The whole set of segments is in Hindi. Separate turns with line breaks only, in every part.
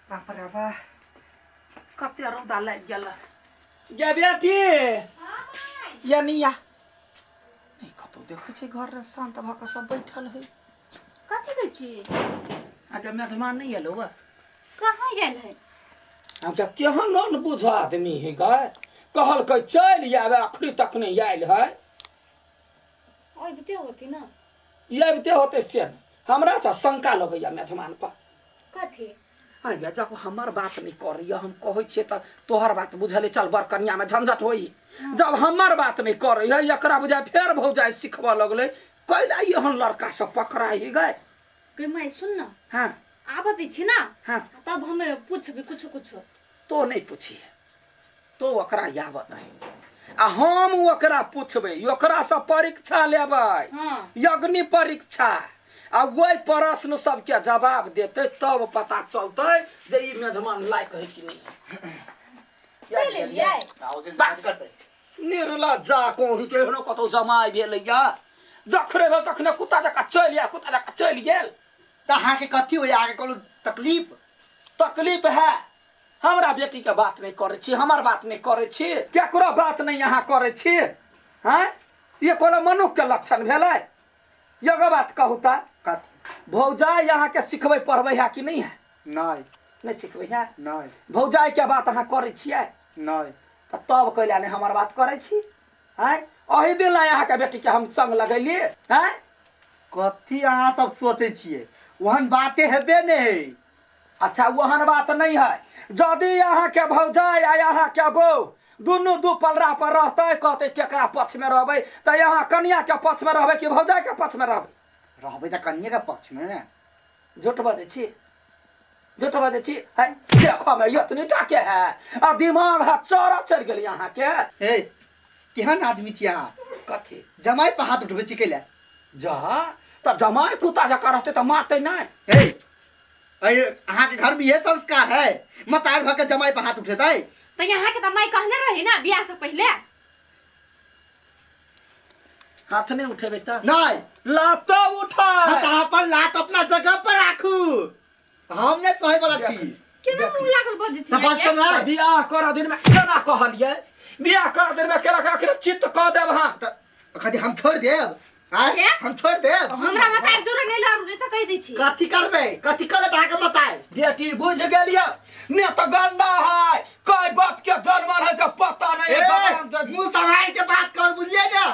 बाप रे बा कते रौदा लाग गेल गे बेटी या निया नहीं कतो देखै छै घर रे शांत भ के सब बैठल है
कथी कहै छी
आज मेजमान नहीं एलो बा
कहाँ गेल है
हम क्या केहन न बुझ आदमी है गे कहल के चल आवे अखरी तक नहीं आयल है
ओइ बते होती ना
ये बते होते से हमरा त शंका लगैया मेजमान पर
कथी
अरे जब हमार बात नहीं कर रही हम कहै छिए त तोहर बात बुझले चल बर कन्या में झंझट होई जब हमार बात नहीं कर रही है एकरा बुझाय फेर भौजाय सिखबा लगले कैला यहन लड़का सब पकड़ाई गए
के मैं सुन ना
हां
आबत छी ना
हां
तब हमें पूछबे कुछ
तो नहीं पूछिए तो ओकरा यावत है आ हम ओकरा पूछबे ओकरा से परीक्षा लेबै
हां
अग्नि परीक्षा आ वही प्रश्न सबके जवाब देते तब पता चलते जे ई मेजमान लायक है कि नहीं
चल एलियै
बात करते निर्लज्जा कोही के न कतो जमाई भेलैया जखरे भेल तखने कुत्ता जका चल गेल
त अहाँ के कथी होय आगे कोनो
तकलीफ है हमरा बेटी के बात नहीं करे छी हमर बात नहीं करे छी केकरो बात नहीं यहाँ करे छी हैं ये कोनो मनुष्य के लक्षण भेलै एगो बात कहू ता
कथी
भौजाई यहाँ के सिखबै पढ़बै है कि नहीं है
नहीं
सिखबै है
नहीं
भौजाई के बात अहाँ करे छियै
नहीं
तब कैला नहीं हमार बात करे छी हैं ओही दिन ला यहाँ के बेटी के हम संग लगैलिए हैं
कथी अहाँ सब सोचे छिए ओहन बाते हेबे नहीं
अच्छा वहन बात नहीं है यदि यहाँ के भौजाई आ यहाँ के बहू दुनू दू पलरा पर रहते कहते केकरा पक्ष में रहबै त यहाँ कन्या के पक्ष में रहबै कि भौजाई के पक्ष में रहबै
त कन्या के पक्ष में ने
झूठ बजै छी है देखो में इतनी टाके है आ दिमाग है चौरा चढ़ गेल यहाँ के
हे केहन आदमी छी अहाँ
कथी
जमाई पर हाथ उठबै छी कैला
जा त जमाई कुत्ता जका रहते त मारते नहीं
हे अरे अहाँ के घर में ये संस्कार है मतार भ के जमाई पर हाथ उठेतै
तो यहाँ के माई कहने रही ना बियाह से पहले
हाथ नहीं उठेबे त
नहीं
लात उठा
अपन लात अपना जगह पर राखू हमने सही वाला छी
केना मुंह लागल बजै छी
बात कर ना
बियाह कर दिन में केना कहलिए बियाह कर दिन में केना आखिर चित्त क देब हां
कथी हम छोड़ देब हम छोड़ देब
हमरा मताई दूर नहीं लारू नहीं त कह दै छी
कथी करबे कथी करे त आके मताई
बेटी बुझ गेलिए ने त गंदा है कोई बाप के जन्म है से पता नहीं है
मुंह संभाल के बात कर बुझिए ना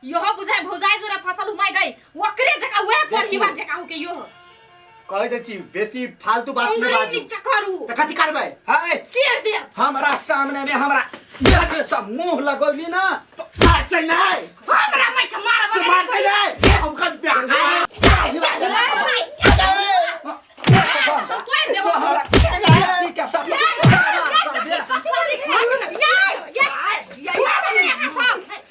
यो बुझाय भौजाई जोरा फसल हुमाय गई ओकरे जका वह करही बात जका हो के यो
कह दे छी बेसी फालतू बात न बाजू
करू
त कथी करबे
है
चीर दे
हमरा सामने में हमरा बेटे सब मुंह लगौली ना
मारते नहीं
हमरा मैं के मारब
मारते नहीं हम कर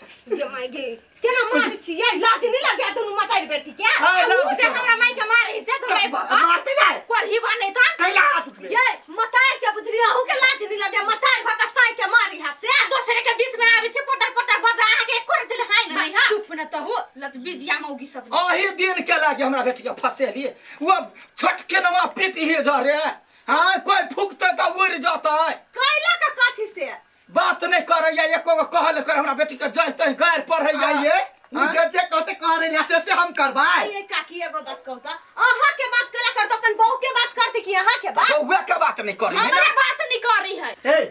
केना मार छी ये लाठी नहीं लगे तू मताई बेटी के मुझे हमरा माई के मारे से तो नहीं भगा
मारते नहीं
कोरही बने त
कैला हाथ उठले
ये मताई के बुझली आहू के लाठी नहीं लगे मताई भगा साई के मारी हाथ से दूसरे के बीच में आवे छी पटर बजा आ के कोर दिल हाय नहीं हां चुप न तो हो लत बिजिया मौगी सब
ओही दिन के लागे हमरा बेटी के फसेली वो छटके नमा पीपी हे जा रे हां कोई फूकते त उड़ जाता है
कैला का कथी से
बात नहीं करैया एको गो कहल कर हमरा बेटी के जाते गायर पढ़ै
ये मुझे जे कहते कह रहे से हम करबाई
ये काकी एगो बात कहता आहा के बात कला कर तो अपन बहू के बात करती कि आहा के बात
बउवा के बात नहीं करी
हमरा बात नहीं कर रही है
ए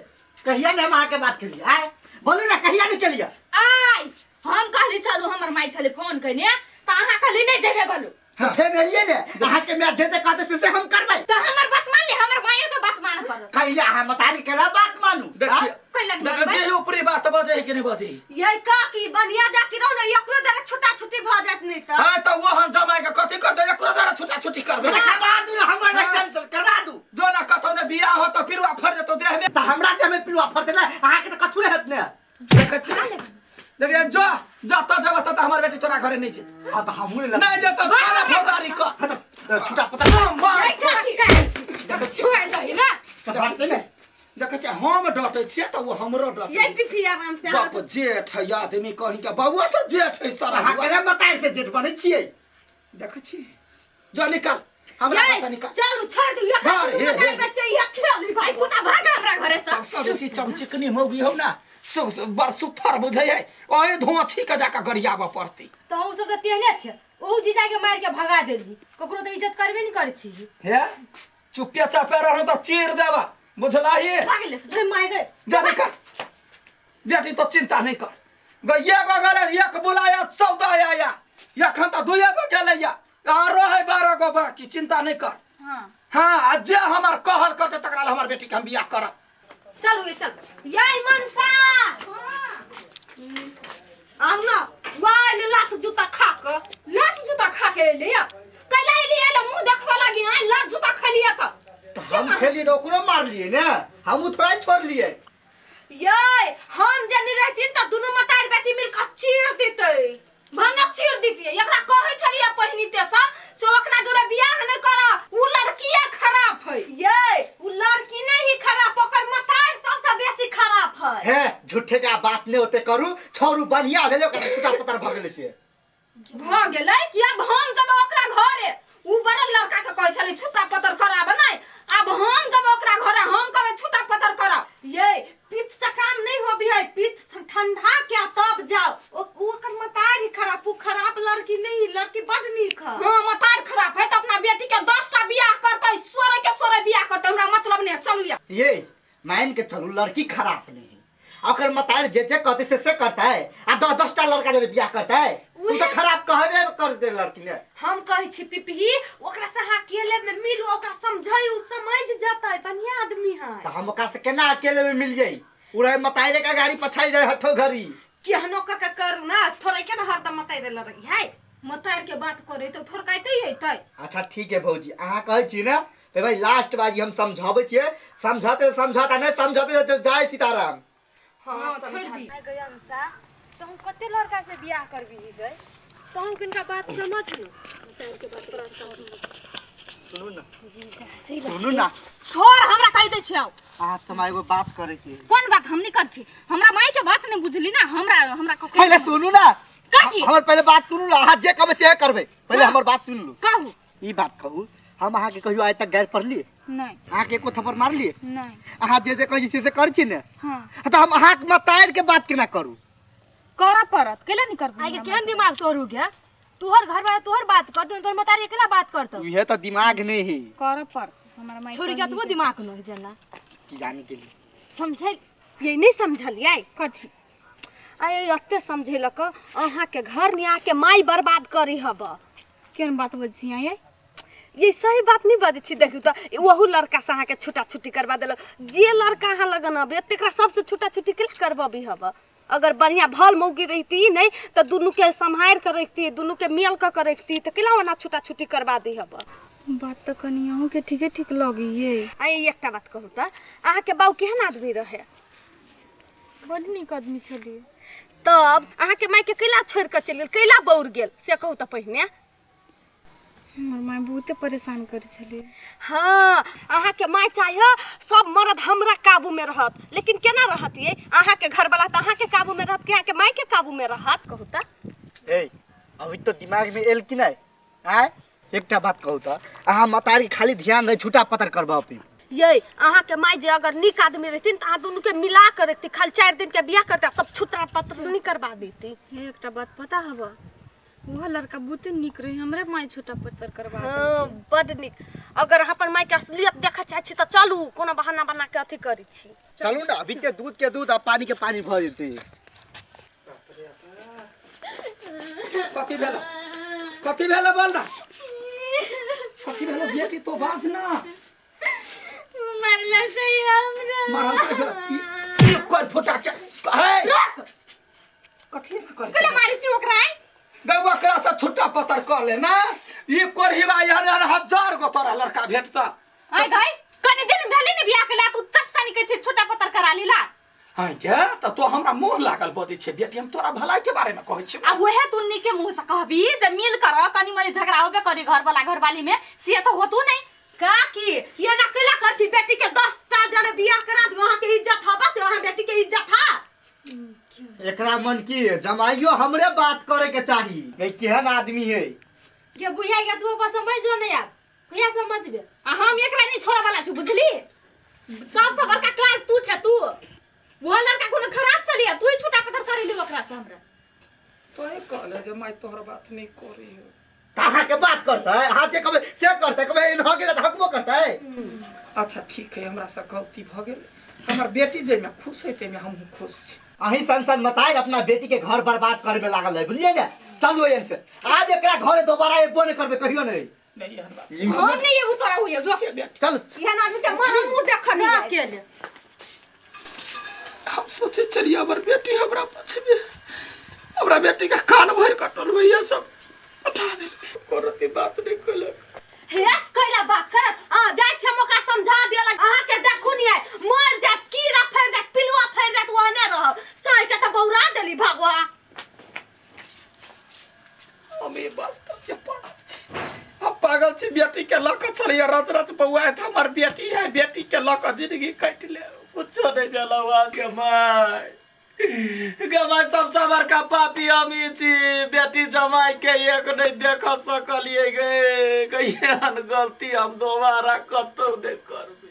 कहिया ने हम आके बात करिए आए बोलू ना कहिया निकलिए
आई हम कहली चलू हमर माई छले फोन कने त आहा कहली नहीं जेबे बोलू
फेर नहिए ने अहाँ के मैं जे कहते से हम करबै
त हमर बात मान ले हमर माई के बात मान पर
कहिया हम मतारी केला बात मानू
देखिए
कैला
देखिए जे ऊपरी बात बजे कि नहीं बजे
ये काकी बनिया जा कि रहना एकरो जरा छोटा छोटी भ जात नहीं त
हां त वो हम जमाई के कथि कर दे एकरो जरा छोटा छोटी करबे
करवा दू हमरा ना कैंसिल करवा दू
जो ना कतो ने बियाह हो त फिरवा फर देतो देह में
त हमरा देह में पिलवा फर देना अहाँ के त कथु हेत ने
देख छी देखिए जो जाता जाता त हमर बेटी तोरा घरे नहीं जे
हां त हमहु
नहीं जेतो सारा फौदारी का
छुटा पता
ये काकी का देख छोड़ दही ना
बात ने
देखे छ हम डटे छिए त वो हमरो डटे
ये पिफी आराम से
बाप जेठ है आदमी कहि के बाबुआ से जेठ है सारा
अहाँ के मताई से जेठ बनै छियै
देखे छी जो निकाल हमरा
ये,
पता नहीं का
चल छोड़ दे ये
मार, हे,
मतारी
हे।
बेटी ये खेल भाई पुता भाग हमरा घरे से
सब बेसी चमचिकनी मौगी हो ना बड़ सुथर बुझै है ओए धुआं छी के जाके गरियाबऽ पड़ती
तो हम सब तो तेहने छे ओ जीजा के मार के भगा देली ककरो तो इज्जत करबे नहीं करे छी
हे चुपिया चापे रह तो चीर देबा बुझलाही
भाग ले से
मार गए
जा नहीं कर बेटी तो चिंता नहीं कर गैया गो गले एक बुलाया 14 आया एखन तो 2 गो गेलैया आरो है 12 गो बाकी चिंता नहीं कर
हां
हाँ आ जे हमार कहल करते तकरा ले हमार बेटी के हम बियाह करब
चल ये चल यही मनसा आउ ना वाल लात जूता खा के
लात जूता खा के ले आ कैला लिए ले मुंह देखवा लगी आ लात जूता खा लिया तो
हम खेलिए तो ओकरो मार लिए ना हम थोड़ा ही छोड़ लिए
ये हम जनी रहती त दुनु मतार बेटी मिल के चीर देते
भनक चीर दीतिए एकरा कहै छलिए पहिनिते से ओकरा जोरे बियाह नहीं करा उ लड़किया खराब है
ये उ लड़की नहीं खराब ओकर मतार सबसे बेसी खराब है
हे झूठे का बात नहीं होते करू छोरू बढ़िया भेले ओकरा छुटा पतर भ गेले से
भ गेलै कि अब हम जब ओकरा घरे उ बड़ा लड़का के कहै छली छुटा पतर कराब नहीं अब हम जब ओकरा घरे हम कहबै छुटा पतर करब
ये पीत से काम नहीं होबी है पीत ठंडा के तब जाओ ओकर मतार ही खराब उ खराब लड़की नहीं लड़की बड़ नीक है
हां मतार खराब है तो अपना बेटी के 10टा बियाह करतै 16 के 16 बियाह करतै हमरा मतलब नहीं चल लिया
ये मान के चलू लड़की खराब नहीं है ओकर मतार जे कहते से करता है आ 10-10टा लड़का जे बियाह करता है तू तो खराब कहबे कर दे लड़की ने
हम कहै छी पिपही ओकरा से अकेले में मिलू ओकरा समझाई उ समझ जाता है बढ़िया आदमी है
तो हम ओकरा से केना अकेले में मिल जाई उड़े मतारे का गाड़ी पछाई रहे हठो घरी
केहनो का कर ना थोड़ा के ना हरदम मतारे लड़की है
मतार के बात करे तो थोड़ कहते ही तै
अच्छा ठीक है भौजी अहाँ कहै छी ना तो भाई लास्ट बाजी हम समझाबै छियै समझाते समझाता नहीं समझाते तो जाय सीताराम
हां छोड़ दी
गयंसा तो हम कते लड़का से बियाह करबी गए तो हम किनका बात समझ लो मतार के बात
सुनू ना सुनू ना
छोड़ हमरा कह दे छियौ
अहाँ समय एगो बात करे छी
कोन बात हम नहीं कर छी हमरा माई के बात नहीं बुझली ना हमरा को
पहले सुनू ना
कथी?
हमर पहले बात सुनू ना अहाँ जे कहबै से करबै पहले हमर बात सुन लू
कहू
ई बात कहू हम अहाँ के कहियो आज तक गैर पढ़लिए
नहीं
अहाँ के एको थप्पड़ मारलिए
नहीं
अहाँ जे कहै छी से करै छी ने
हां
तो हम अहाँ के मतार के बात केना करू
कर परत केला नहीं करबू
आई के केहन दिमाग तोर हो गया तोहर घर में तोहर बात कर तोर मतारी अकेला बात करतो
ये तो दिमाग नहीं है
कर परत हमरा माई
छोरी के तो दिमाग न जना
कि जाने के लिए
समझल ये नहीं समझलिए
कथी
आए अत्ते समझेलक अहाँ के घर में आके माई बर्बाद करी हब
केन बात बजिया ये
ये सही बात नहीं बजे छी देखू तो वहू लड़का से अहाँ के छुटा छुट्टी करवा देलक जे लड़का अहाँ लगन अब एतेक सबसे छुटा छुट्टी के करबी हब अगर बढ़िया भल मौगी रहती नहीं तो दुनू के संभाल कर रखती दुनू के मेल कर रखती तो केला ना छुटा छुट्टी करवा दी हब
बात तो कनी अहू के ठीक लगी ये
आई एकटा बात कहू तो अहाँ के बाऊ केहन आदमी रहे
बड नीक आदमी छलिए
तब अहाँ के माई के कैला छोड़ के चल गेल कैला बौर गेल से कहू तो पहिने
हमर माई बहुते परेशान करे छलिए
हाँ अहाँ के माई चाहिए सब मर्द हमरा काबू में रहत लेकिन केना रहत ये अहाँ के घर वाला तो अहाँ के काबू में रहत कि अहाँ के माई के काबू में रहत कहू तो
ए अभी तो दिमाग में एल कि नहीं आय एकटा बात कहू तो अहाँ मतारी खाली ध्यान नहीं छुटा पतर करबा अपनी
ये अहाँ के माई जे अगर निक आदमी रहती तो अहाँ दोनों के मिला कर रखती खाली 4 दिन के बियाह करता सब छुटा पत्र नहीं करवा देती
हे एकटा बात पता हबा वो लड़का बहुते निक रही हमरे माई छोटा पत्थर करवा
हाँ बड़ निक अगर अपन माई के असलियत देखा चाहे छी तो चलू कोनो बहाना बना के अथी करी छी
चलू ना अभी के दूध आ पानी के पानी भ जेते
कथी भेल बोल ना कथी भेल बेटी तो बाज ना
मरला से हमरा
मारल एक कोई फुटा के है कथी ना कर
केला मारी छी ओकरा
गवा करा से छुट्टा पतर कर ले ना ये कोरहिवा यार 1000 गो तोरा लड़का भेटता
आई गई कनी दिन भेले ने बियाह केला तू चट सनी के छी छोटा पत्थर करा लीला
हां क्या तो हमरा मोह लागल बदी छे बेटी हम तोरा भलाई के बारे में कहै छी
अब वहे तुन्नी के मुंह से कहबी जे मिल कर कनी मनी झगड़ा होबे करी घर वाला घरवाली में से तो होतू नहीं
का की ये ना केला कर छी बेटी के 10 ता जने बियाह करा दी वहां के इज्जत हबा से वहां बेटी के इज्जत हा
एकरा मन की जमाइयो हमरे बात करे के चाही ए केहन आदमी है
के बुढ़िया के तू पास समझ जो नहीं आप कहिया समझबे
आ हम एकरा नहीं छोड़े वाला छु बुझली सबसे बड़का काल तू छ तू वो लड़का कोनो खराब चलिया तू ही छूटा पत्थर करी ली ओकरा से हमरा
तो ये कहले जे मैं तोहर बात नहीं करी है
कहाँ के बात करता है हाथ से कबे से करता है कबे इन हो गेला त हकबो करता है।
अच्छा ठीक है हमरा से गलती भ गेल हमर बेटी जे में खुश है ते में हम खुश छी
अही सन मताएर अपना बेटी के घर बर्बाद करे में लागल है बुझलिए ना चलू यहीं से आज एकरा घरे दोबारा एबो नहीं करबे कहियो नहीं
नहीं यार बात
हम नहीं ये उतरा हुई जो
चल
ये ना के मन मुंह देखनी है
अकेले
हम सोचे चलिए हमर बेटी हमरा पछबे हमरा बेटी का कान भर कटल भैया सब उठा दे करती बात नहीं कलक
हे कैला बात करत जाय छै ओकरा समझा देला अहाँ के देखू नहीं है मर जात कीड़ा फैर जात पिलुआ फैर जात ओहने रहब सही के त बौरा देली भगवा
हम ये वास्तव के पागल छी हम पागल छी बेटी के लक चलिए रच रच बउआ है हमर बेटी है बेटी के लक जिंदगी काट ले कुछो नहीं भेला वास के माय गमाई सबसे बड़का पापी हमी छी बेटी जमाई के एक नहीं देख सकलिए गे कहिए गलती हम दोबारा कतौ नहीं करब